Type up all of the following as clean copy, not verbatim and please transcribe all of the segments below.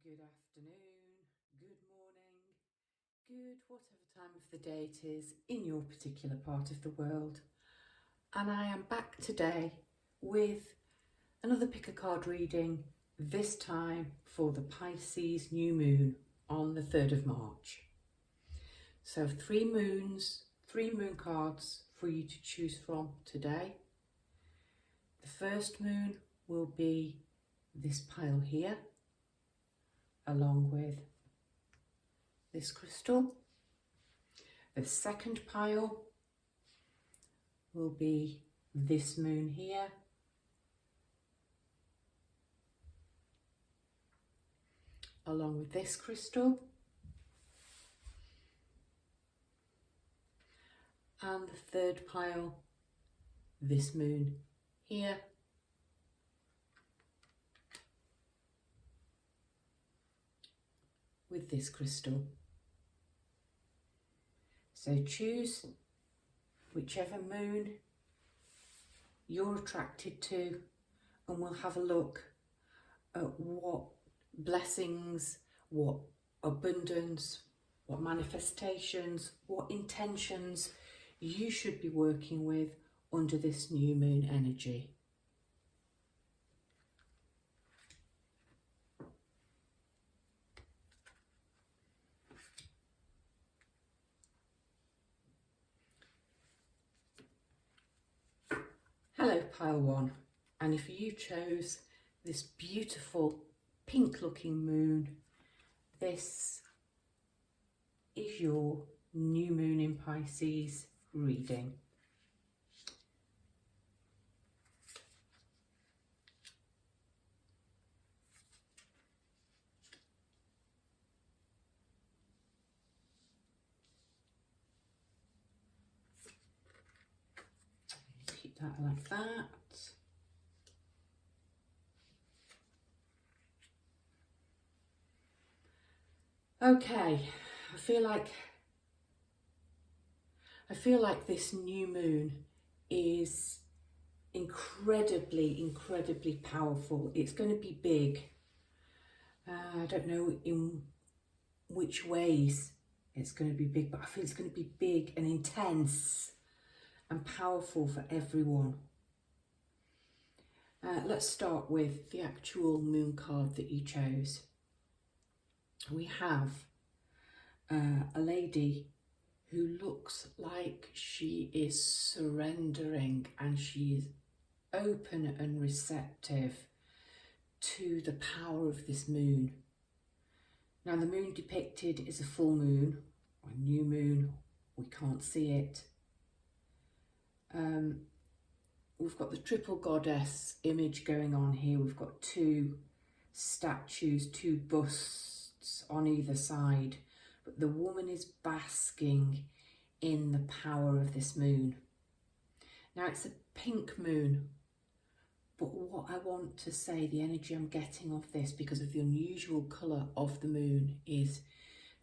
good afternoon, good morning, good whatever time of the day it is in your particular part of the world. And I am back today with another pick a card reading, this time for the Pisces new moon on the 3rd of March. So three moon cards for you to choose from today. The first moon will be this pile here, along with this crystal. The second pile will be this moon here. Along with this crystal. And the third pile, this moon here. With this crystal. So choose whichever moon you're attracted to, and we'll have a look at what blessings, what abundance, what manifestations, what intentions you should be working with under this new moon energy. Hello pile one, and if you chose this beautiful pink looking moon, this is your new moon in Pisces reading. Keep that like that. Okay, I feel like this new moon is incredibly powerful. It's going to be big. I don't know in which ways it's going to be big, but I feel it's going to be big and intense and powerful for everyone. Let's start with the actual moon card that you chose. We have a lady who looks like she is surrendering, and she is open and receptive to the power of this moon. Now the moon depicted is a full moon or a new moon. We can't see it. We've got the triple goddess image going on here. We've got two statues, two busts on either side, but the woman is basking in the power of this moon. Now it's a pink moon, but what I want to say, the energy I'm getting off this, because of the unusual colour of the moon, is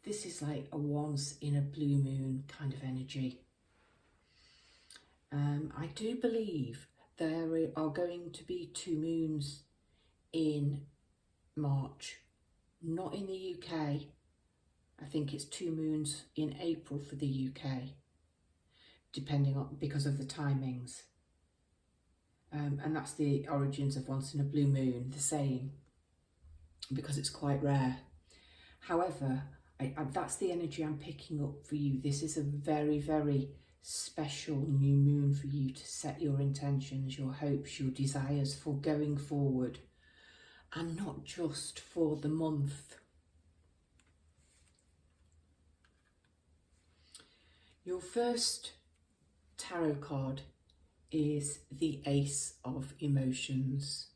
this is like a once in a blue moon kind of energy. I do believe there are going to be two moons in March, not in the UK. I think it's two moons in April for the UK, depending on, because of the timings. And that's the origins of once in a blue moon, the saying, because it's quite rare. However, that's the energy I'm picking up for you. This is a very special new moon for you to set your intentions, your hopes, your desires for going forward, and not just for the month. Your first tarot card is the Ace of Emotions.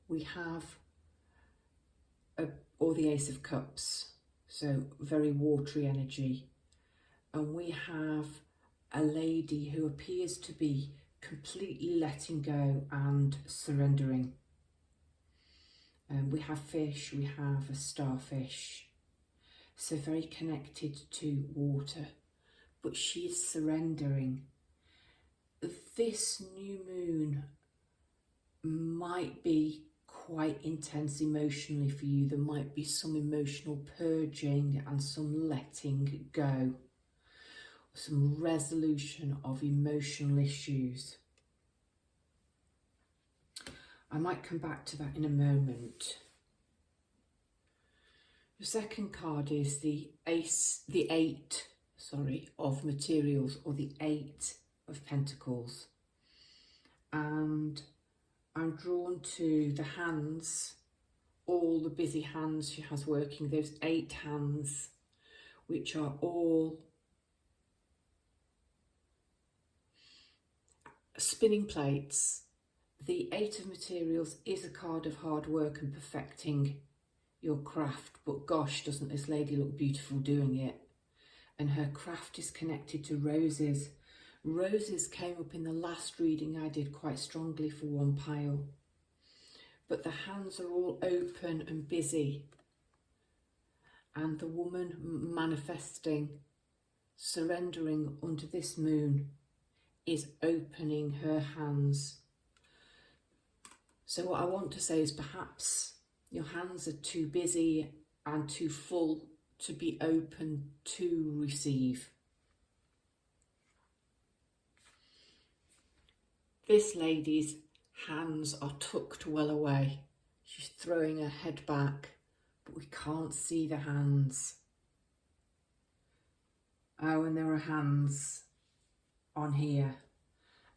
We have or the Ace of Cups, so very watery energy, and we have a lady who appears to be completely letting go and surrendering. We have fish, we have a starfish, so very connected to water, but she is surrendering. This new moon might be quite intense emotionally for you. There might be some emotional purging and some letting go, some resolution of emotional issues. I might come back to that in a moment. The second card is the eight of materials, or the 8 of Pentacles. And I'm drawn to the hands, all the busy hands she has working, those 8 hands, which are all spinning plates. The 8 of materials is a card of hard work and perfecting your craft, but gosh, doesn't this lady look beautiful doing it? And her craft is connected to roses. Roses came up in the last reading I did quite strongly for one pile. But the hands are all open and busy. And the woman manifesting, surrendering under this moon, is opening her hands. So what I want to say is, perhaps your hands are too busy and too full to be open to receive. This lady's hands are tucked well away. She's throwing her head back, but we can't see the hands. Oh, and there are hands on here,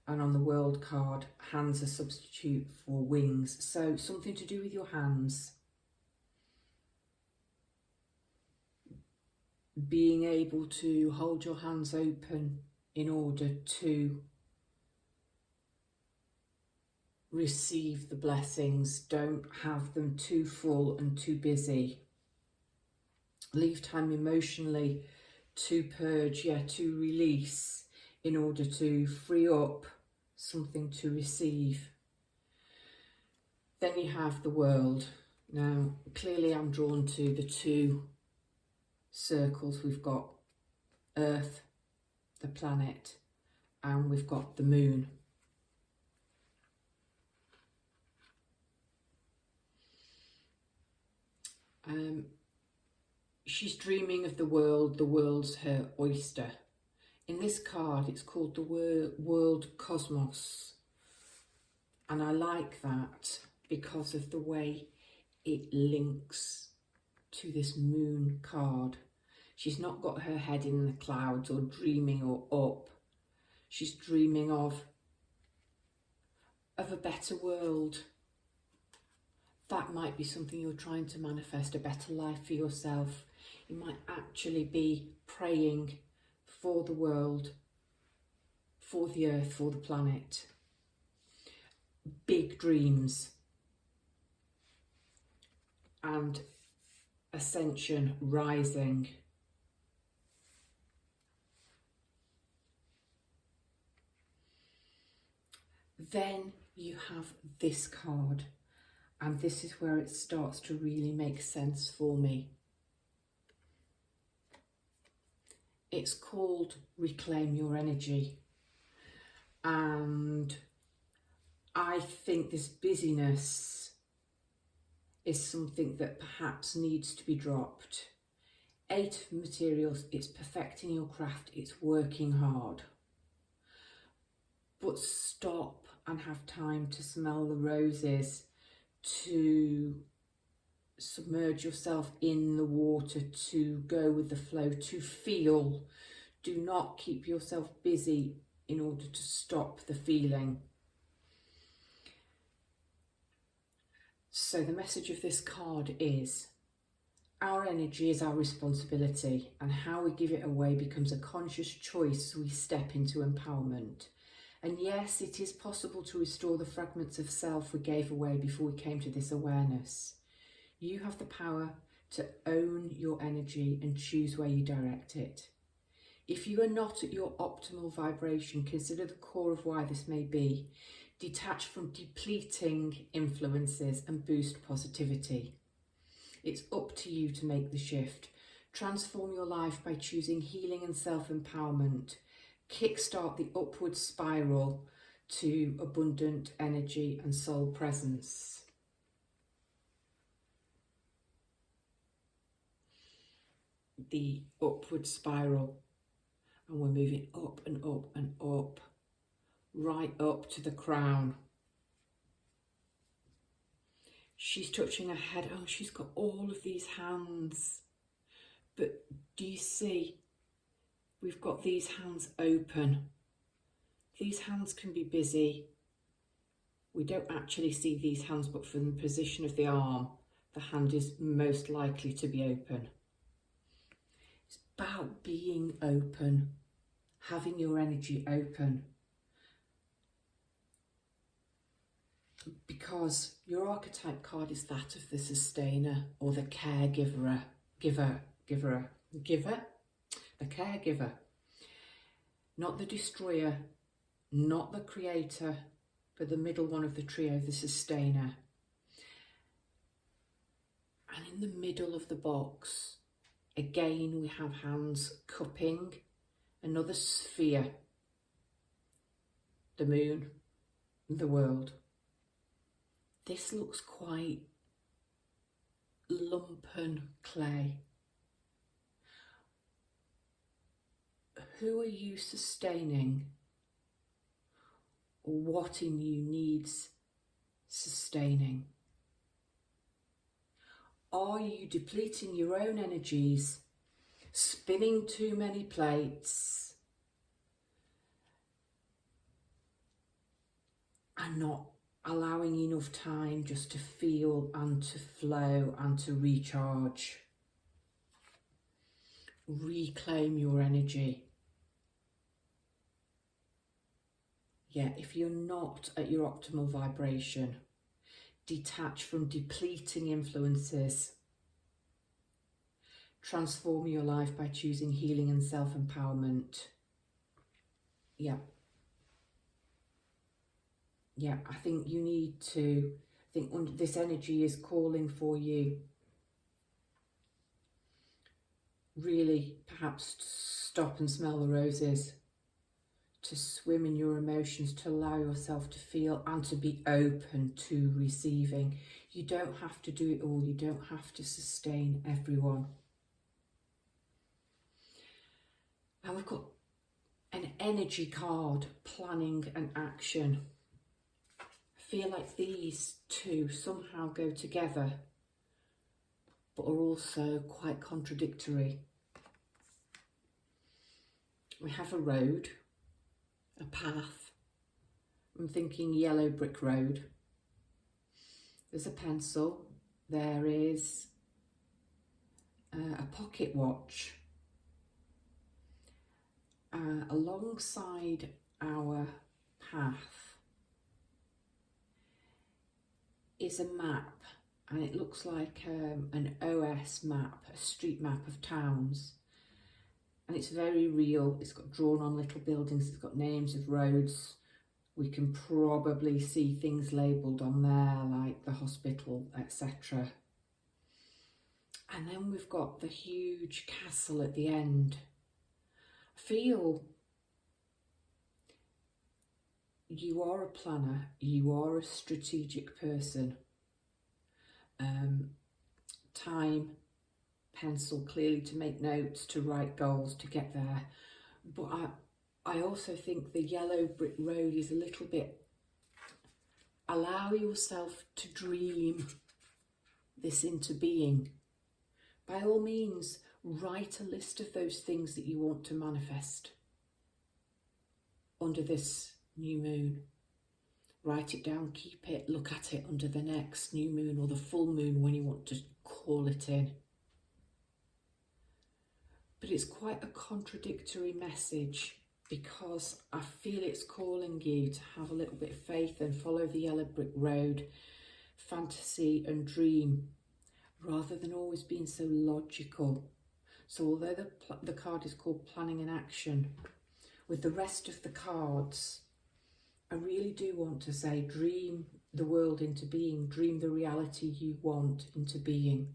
and on the world card, hands are substitute for wings. So something to do with your hands. Being able to hold your hands open in order to receive the blessings. Don't have them too full and too busy. Leave time emotionally to purge, to release, in order to free up something to receive. Then you have the world. Now, clearly I'm drawn to the 2 circles. We've got Earth, the planet, and we've got the moon. She's dreaming of the world. The world's her oyster. In this card, it's called the world cosmos. And I like that because of the way it links to this moon card. She's not got her head in the clouds or dreaming or up. She's dreaming of a better world. That might be something you're trying to manifest, a better life for yourself. You might actually be praying for the world, for the earth, for the planet. Big dreams and ascension, rising. Then you have this card, and this is where it starts to really make sense for me. It's called Reclaim Your Energy. And I think this busyness is something that perhaps needs to be dropped. 8 of materials, it's perfecting your craft, it's working hard. But stop and have time to smell the roses, to submerge yourself in the water, to go with the flow, to feel. Do not keep yourself busy in order to stop the feeling. So the message of this card is, our energy is our responsibility, and how we give it away becomes a conscious choice as we step into empowerment. And yes, it is possible to restore the fragments of self we gave away before we came to this awareness. You have the power to own your energy and choose where you direct it. If you are not at your optimal vibration, consider the core of why this may be. Detach from depleting influences and boost positivity. It's up to you to make the shift. Transform your life by choosing healing and self-empowerment. Kickstart the upward spiral to abundant energy and soul presence. the upward spiral, and we're moving up and up and up, right up to the crown. She's touching her head. Oh, she's got all of these hands. But do you see? We've got these hands open. These hands can be busy. We don't actually see these hands, but from the position of the arm, the hand is most likely to be open. It's about being open, having your energy open. Because your archetype card is that of the sustainer or the caregiver, the caregiver, not the destroyer, not the creator, but the middle one of the trio, the sustainer. And in the middle of the box, again, we have hands cupping another sphere, the moon, the world. This looks quite lumpen clay. Who are you sustaining? Or what in you needs sustaining? Are you depleting your own energies, spinning too many plates, and not allowing enough time just to feel and to flow and to recharge? Reclaim your energy. Yeah, if you're not at your optimal vibration, detach from depleting influences. Transform your life by choosing healing and self-empowerment. Yeah, I think you need to, this energy is calling for you. Really, perhaps to stop and smell the roses, to swim in your emotions, to allow yourself to feel and to be open to receiving. You don't have to do it all. You don't have to sustain everyone. And we've got an energy card, planning and action. I feel like these two somehow go together, but are also quite contradictory. We have a road, a path. I'm thinking yellow brick road. There's a pencil. There is a pocket watch. Alongside our path is a map, and it looks like an OS map, a street map of towns. And it's very real. It's got drawn on little buildings. It's got names of roads. We can probably see things labelled on there like the hospital, etc. And then we've got the huge castle at the end. I feel you are a planner. You are a strategic person. Time, pencil clearly to make notes, to write goals, to get there. But I also think the yellow brick road is a little bit, allow yourself to dream this into being. By all means, write a list of those things that you want to manifest under this new moon. Write it down, keep it, look at it under the next new moon or the full moon when you want to call it in. But it's quite a contradictory message, because I feel it's calling you to have a little bit of faith and follow the yellow brick road, fantasy and dream, rather than always being so logical. So although the card is called planning and action, with the rest of the cards, I really do want to say dream the world into being, dream the reality you want into being.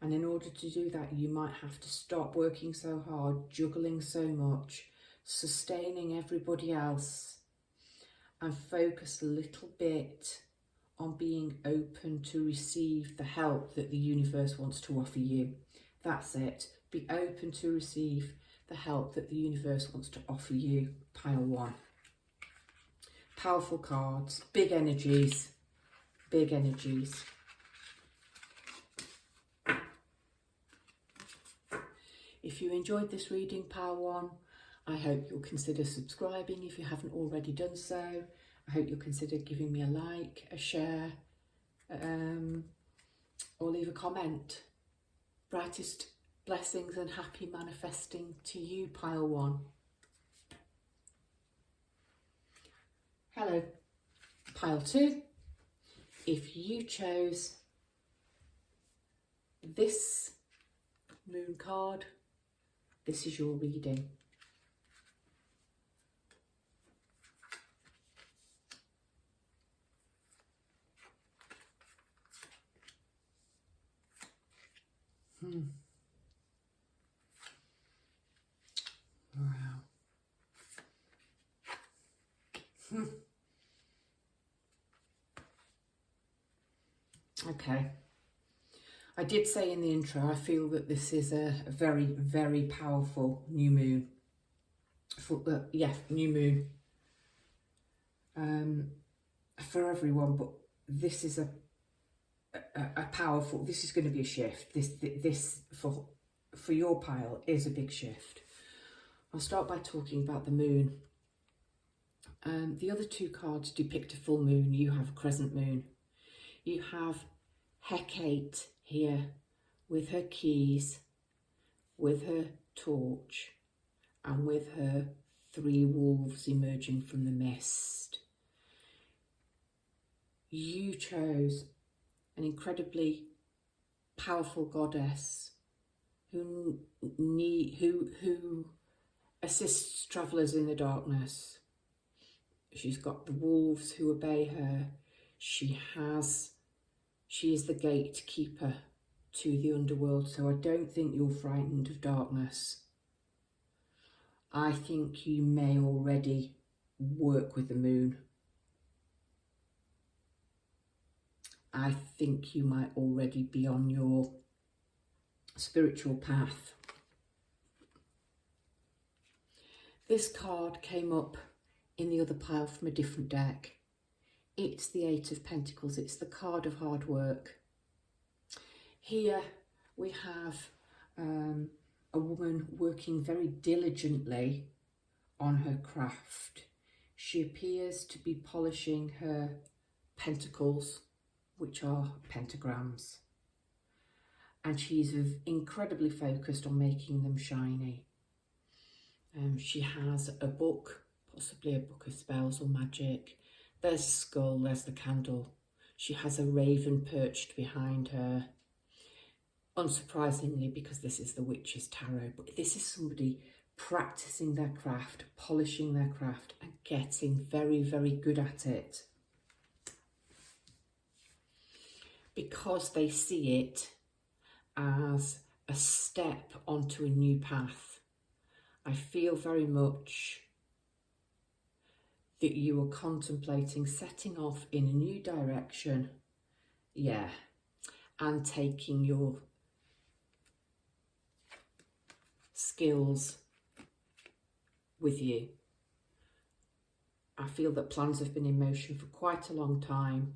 And in order to do that, you might have to stop working so hard, juggling so much, sustaining everybody else, and focus a little bit on being open to receive the help that the universe wants to offer you. That's it. Be open to receive the help that the universe wants to offer you, pile 1. Powerful cards, big energies, big energies. If you enjoyed this reading, pile 1, I hope you'll consider subscribing if you haven't already done so. I hope you'll consider giving me a like, a share, or leave a comment. Brightest blessings and happy manifesting to you, pile 1. Hello, pile 2. If you chose this moon card, this is your reading. Wow. Okay. I did say in the intro, I feel that this is a very, very powerful new moon. New moon. For everyone, but this is a powerful, this is going to be a shift. This for your pile is a big shift. I'll start by talking about the moon. The other 2 cards depict a full moon. You have a crescent moon. You have Hecate here with her keys, with her torch, and with her 3 wolves emerging from the mist. You chose an incredibly powerful goddess who assists travellers in the darkness. She's got the wolves who obey her. She is the gatekeeper to the underworld. So I don't think you're frightened of darkness. I think you may already work with the moon. I think you might already be on your spiritual path. This card came up in the other pile from a different deck. It's the 8 of Pentacles. It's the card of hard work. Here we have a woman working very diligently on her craft. She appears to be polishing her pentacles, which are pentagrams, and she's incredibly focused on making them shiny. She has a book, possibly a book of spells or magic. There's a skull, there's the candle. She has a raven perched behind her. Unsurprisingly, because this is the Witch's Tarot, but this is somebody practicing their craft, polishing their craft, and getting very, very good at it. Because they see it as a step onto a new path. I feel very much that you are contemplating setting off in a new direction, and taking your skills with you. I feel that plans have been in motion for quite a long time,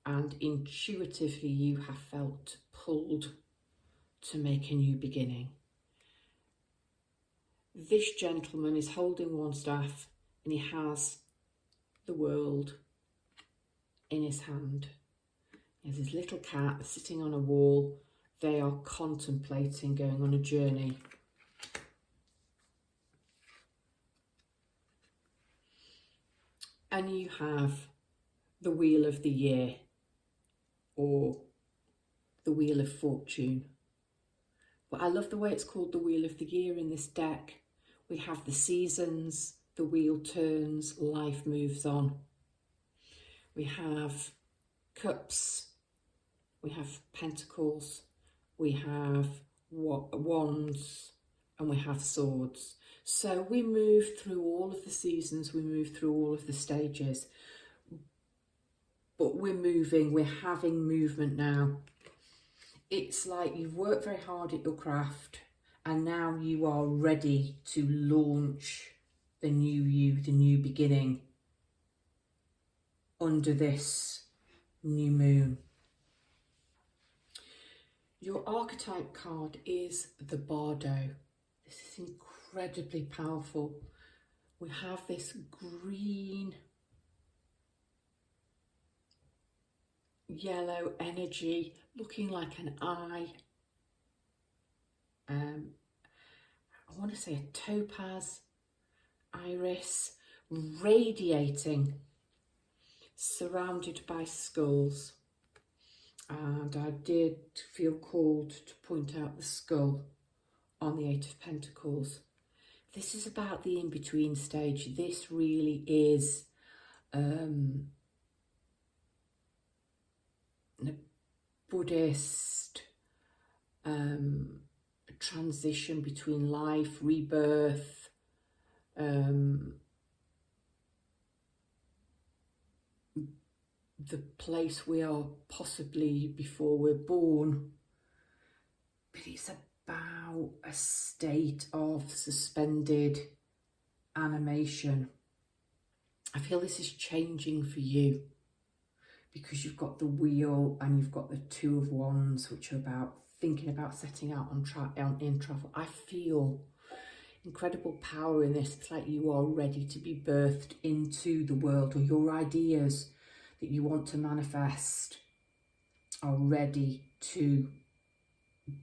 and intuitively you have felt pulled to make a new beginning. This gentleman is holding one staff and he has the world in his hand. There's his little cat sitting on a wall. They are contemplating going on a journey. And you have the Wheel of the Year, or the Wheel of Fortune. But I love the way it's called the Wheel of the Year in this deck. We have the seasons, the wheel turns, life moves on. We have cups, we have pentacles, we have wands, and we have swords. So we move through all of the seasons, we move through all of the stages. But we're moving, we're having movement now. It's like you've worked very hard at your craft And now you are ready to launch the new you, the new beginning under this new moon. Your archetype card is the Bardo. This is incredibly powerful. We have this green, yellow energy looking like an eye. I want to say a topaz iris, radiating, surrounded by skulls. And I did feel called to point out the skull on the Eight of Pentacles. This is about the in-between stage. This really is a Buddhist transition between life, rebirth, the place we are possibly before we're born. But it's about a state of suspended animation. I feel this is changing for you because you've got the Wheel and you've got the Two of Wands, which are about thinking about setting out on in travel. I feel incredible power in this. It's like you are ready to be birthed into the world, or your ideas that you want to manifest are ready to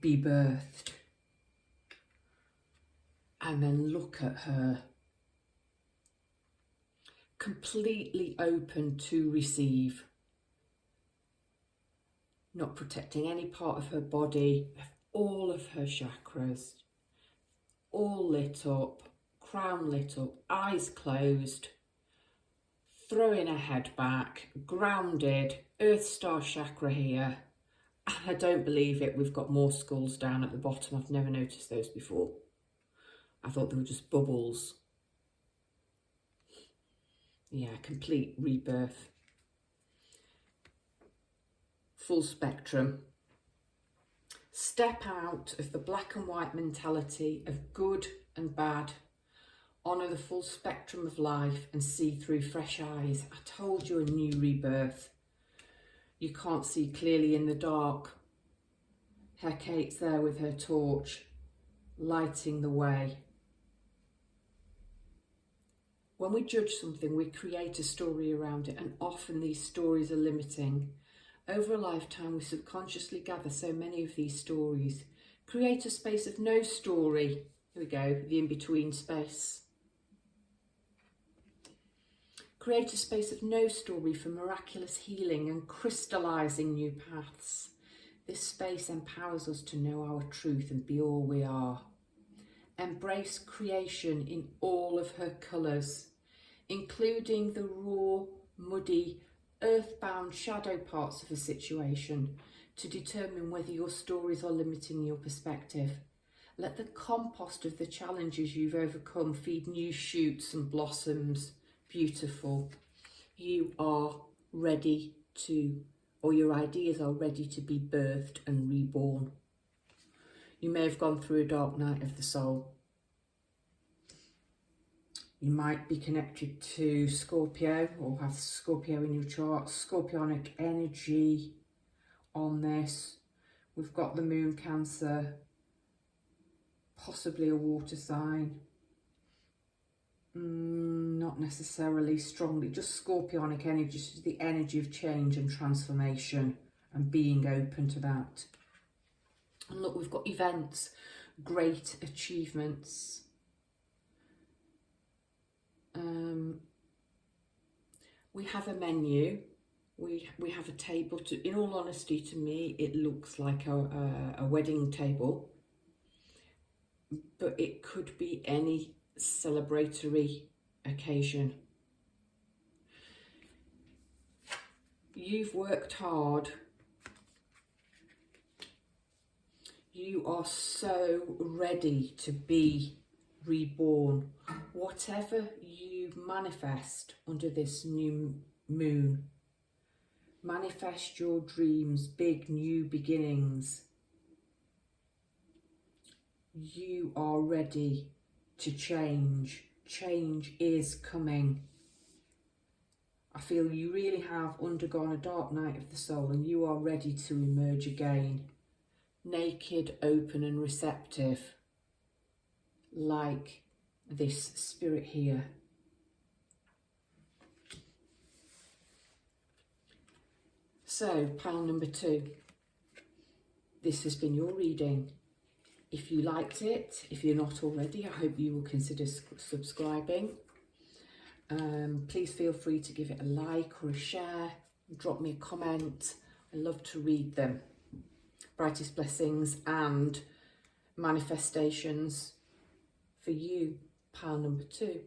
be birthed. And then look at her, completely open to receive, not protecting any part of her body, all of her chakras, all lit up, crown lit up, eyes closed, throwing her head back, grounded, Earth Star chakra here. And I don't believe it, we've got more skulls down at the bottom. I've never noticed those before. I thought they were just bubbles. Yeah, complete rebirth. Full spectrum. Step out of the black and white mentality of good and bad. Honour the full spectrum of life and see through fresh eyes. I told you, a new rebirth. You can't see clearly in the dark. Hecate's there with her torch, lighting the way. When we judge something, we create a story around it, and often these stories are limiting. Over a lifetime, we subconsciously gather so many of these stories. Create a space of no story. Here we go, the in-between space. Create a space of no story for miraculous healing and crystallising new paths. This space empowers us to know our truth and be all we are. Embrace creation in all of her colours, including the raw, muddy, earthbound shadow parts of a situation, to determine whether your stories are limiting your perspective. Let the compost of the challenges you've overcome feed new shoots and blossoms. Beautiful. You are ready to, or your ideas are ready to be birthed and reborn. You may have gone through a dark night of the soul. You might be connected to Scorpio or have Scorpio in your chart. Scorpionic energy on this. We've got the moon Cancer, possibly a water sign. Not necessarily strongly, just Scorpionic energy, just the energy of change and transformation and being open to that. And look, we've got events, great achievements. We have a menu, we have a table. In all honesty, to me, it looks like a wedding table, but it could be any celebratory occasion. You've worked hard. You are so ready to be reborn. Whatever you manifest under this new moon, manifest your dreams, big new beginnings. you are ready to change. Change is coming. I feel you really have undergone a dark night of the soul and you are ready to emerge again. Naked, open and receptive. Like this spirit here. So, pile number 2. This has been your reading. If you liked it, if you're not already, I hope you will consider subscribing. Please feel free to give it a like or a share. Drop me a comment. I love to read them. Brightest blessings and manifestations for you, pile number 2.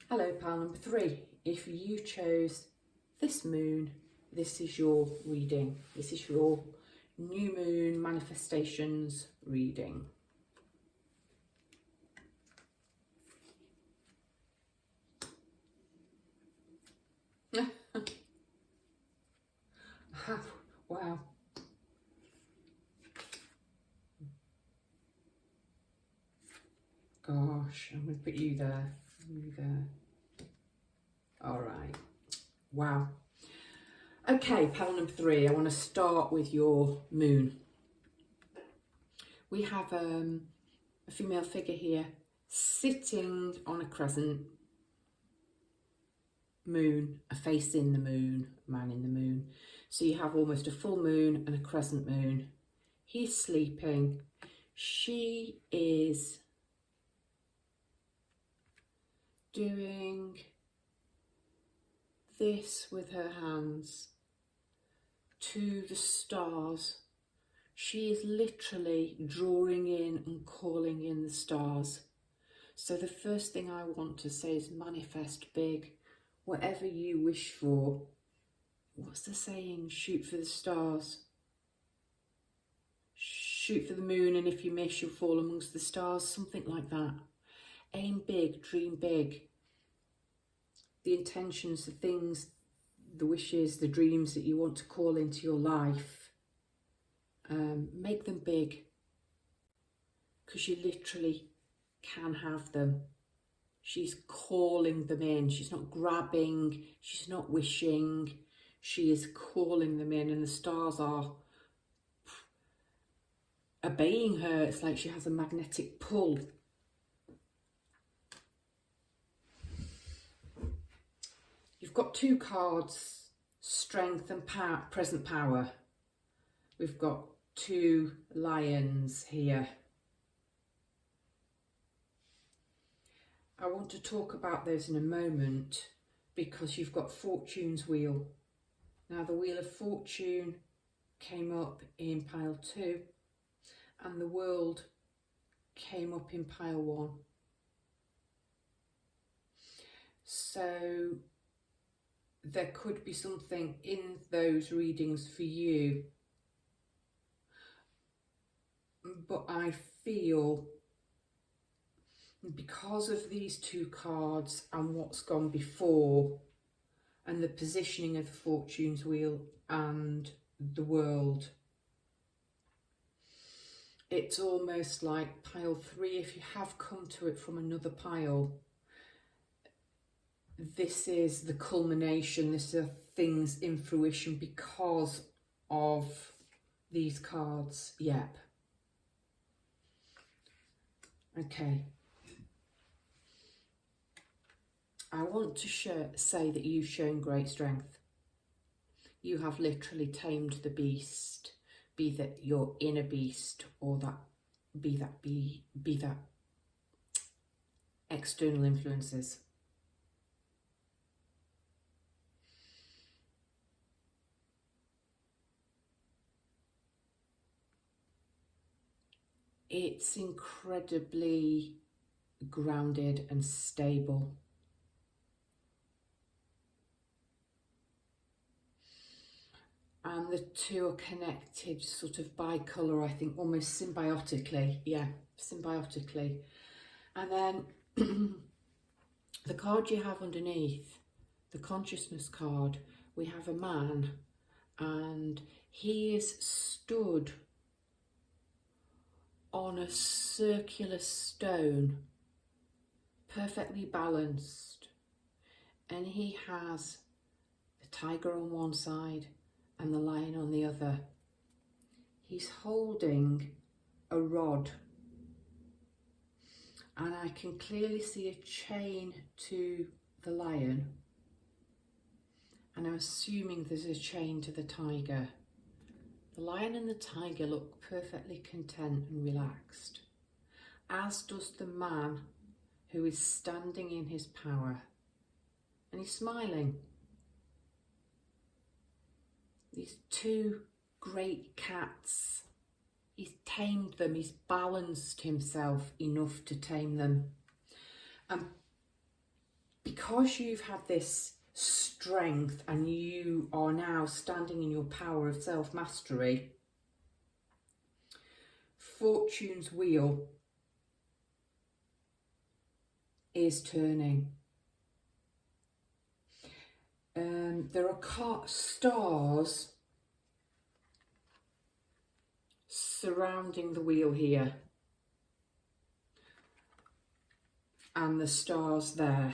Hello, pile number 3. If you chose this moon, this is your reading. This is your new moon manifestations reading. Wow. Gosh, I'm going to put you there. You there. All right. Wow. Okay, pile number 3. I want to start with your moon. We have a female figure here sitting on a crescent moon, a face in the moon, a man in the moon. So you have almost a full moon and a crescent moon. He's sleeping. She is doing this with her hands to the stars. She is literally drawing in and calling in the stars. So the first thing I want to say is manifest big. Whatever you wish for. What's the saying? Shoot for the stars. Shoot for the moon, and if you miss, you'll fall amongst the stars. Something like that. Aim big, dream big. The intentions, the things, the wishes, the dreams that you want to call into your life, make them big, because you literally can have them. She's calling them in. She's not grabbing, she's not wishing, she is calling them in, and the stars are obeying her. It's like she has a magnetic pull. You've got 2 cards, strength and power, present power. We've got 2 lions here. I want to talk about those in a moment because you've got Fortune's wheel. Now the Wheel of Fortune came up in pile 2 and the World came up in pile 1. So there could be something in those readings for you, but I feel because of these 2 cards and what's gone before and the positioning of the Fortune's wheel and the World, it's almost like pile 3, if you have come to it from another pile, this is the culmination, this is things in fruition because of these cards. Yep. Okay. I want to say that you've shown great strength. You have literally tamed the beast, be that your inner beast or be that external influences. It's incredibly grounded and stable. And the 2 are connected sort of bicolour, I think, almost symbiotically. Yeah, symbiotically. And then the card you have underneath, the consciousness card, we have a man and he is stood on a circular stone, perfectly balanced, and he has the tiger on one side and the lion on the other. He's holding a rod, and I can clearly see a chain to the lion, and I'm assuming there's a chain to the tiger. The lion and the tiger look perfectly content and relaxed, as does the man who is standing in his power, and he's smiling. These two great cats, he's tamed them, he's balanced himself enough to tame them. And because you've had this strength and you are now standing in your power of self-mastery, Fortune's wheel is turning. There are stars surrounding the wheel here, and the stars there.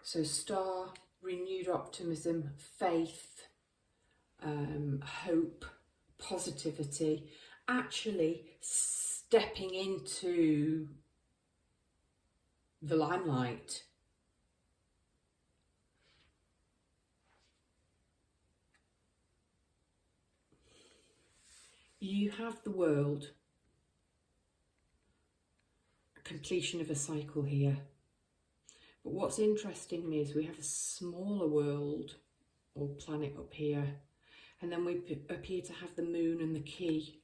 So star, renewed optimism, faith, hope, positivity, actually stepping into the limelight. You have the world, a completion of a cycle here. But what's interesting me is we have a smaller world or planet up here, and then we appear to have the moon and the key.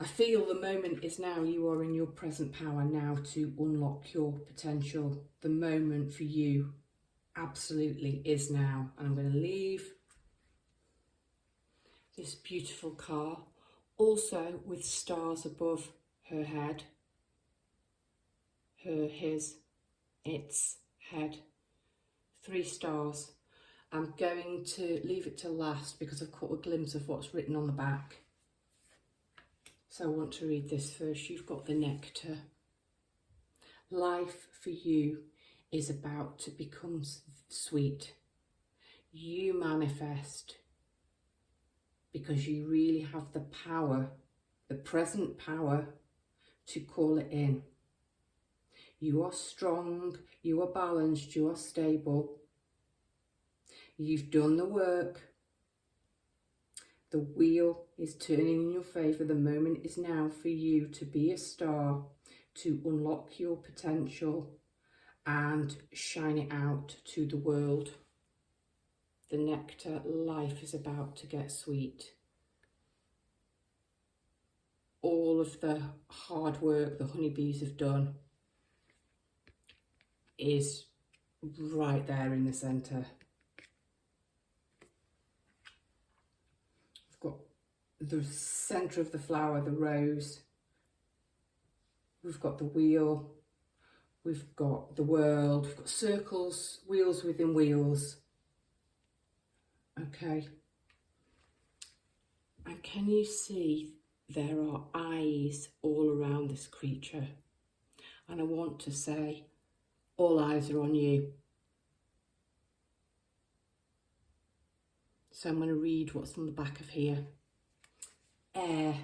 I feel the moment is now. You are in your present power now to unlock your potential. The moment for you absolutely is now. And I'm going to leave this beautiful car, also with stars above her head, its head, 3 stars. I'm going to leave it to last because I've caught a glimpse of what's written on the back. So I want to read this first. You've got the nectar. Life for you is about to become sweet. You manifest because you really have the power, the present power, to call it in. You are strong, you are balanced, you are stable. You've done the work. The wheel is turning in your favour. The moment is now for you to be a star, to unlock your potential and shine it out to the world. The nectar, life is about to get sweet. All of the hard work the honeybees have done is right there in the centre. We've got the centre of the flower, the rose. We've got the wheel. We've got the world. We've got circles, wheels within wheels. Okay. And can you see there are eyes all around this creature? And I want to say, all eyes are on you. So I'm going to read what's on the back of here. Air,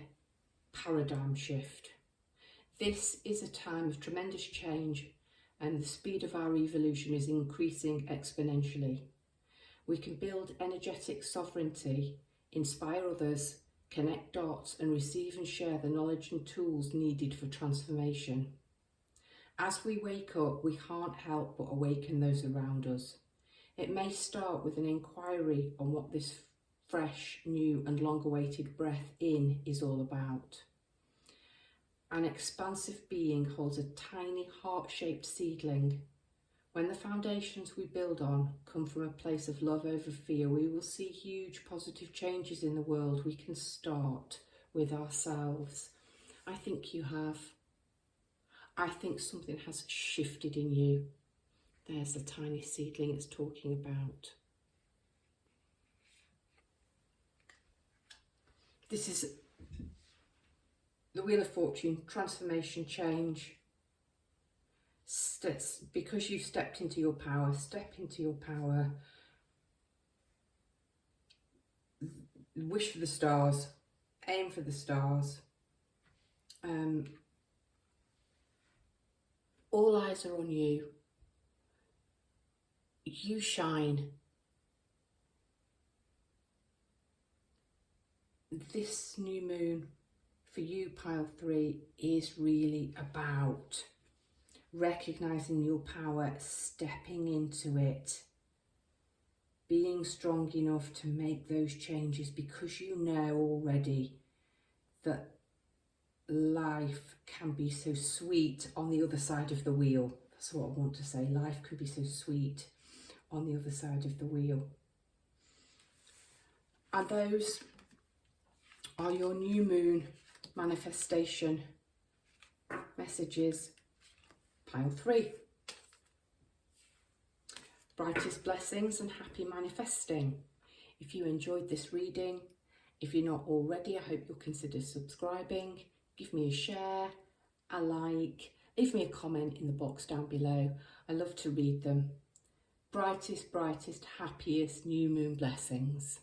paradigm shift. This is a time of tremendous change, and the speed of our evolution is increasing exponentially. We can build energetic sovereignty, inspire others, connect dots, and receive and share the knowledge and tools needed for transformation. As we wake up, we can't help but awaken those around us. It may start with an inquiry on what this fresh, new and long-awaited breath in is all about. An expansive being holds a tiny heart-shaped seedling. When the foundations we build on come from a place of love over fear, we will see huge positive changes in the world. We can start with ourselves. I think you have. I think something has shifted in you. There's the tiny seedling it's talking about. This is the Wheel of Fortune, transformation, change. Because you've stepped into your power, step into your power. Wish for the stars, aim for the stars. All eyes are on you. You shine. This new moon for you, pile 3, is really about recognizing your power, stepping into it, being strong enough to make those changes, because you know already that life can be so sweet on the other side of the wheel. That's what I want to say. Life can be so sweet on the other side of the wheel. And those are your new moon manifestation messages, pile 3. Brightest blessings and happy manifesting. If you enjoyed this reading, if you're not already, I hope you'll consider subscribing. Give me a share, a like, leave me a comment in the box down below. I love to read them. Brightest, happiest new moon blessings.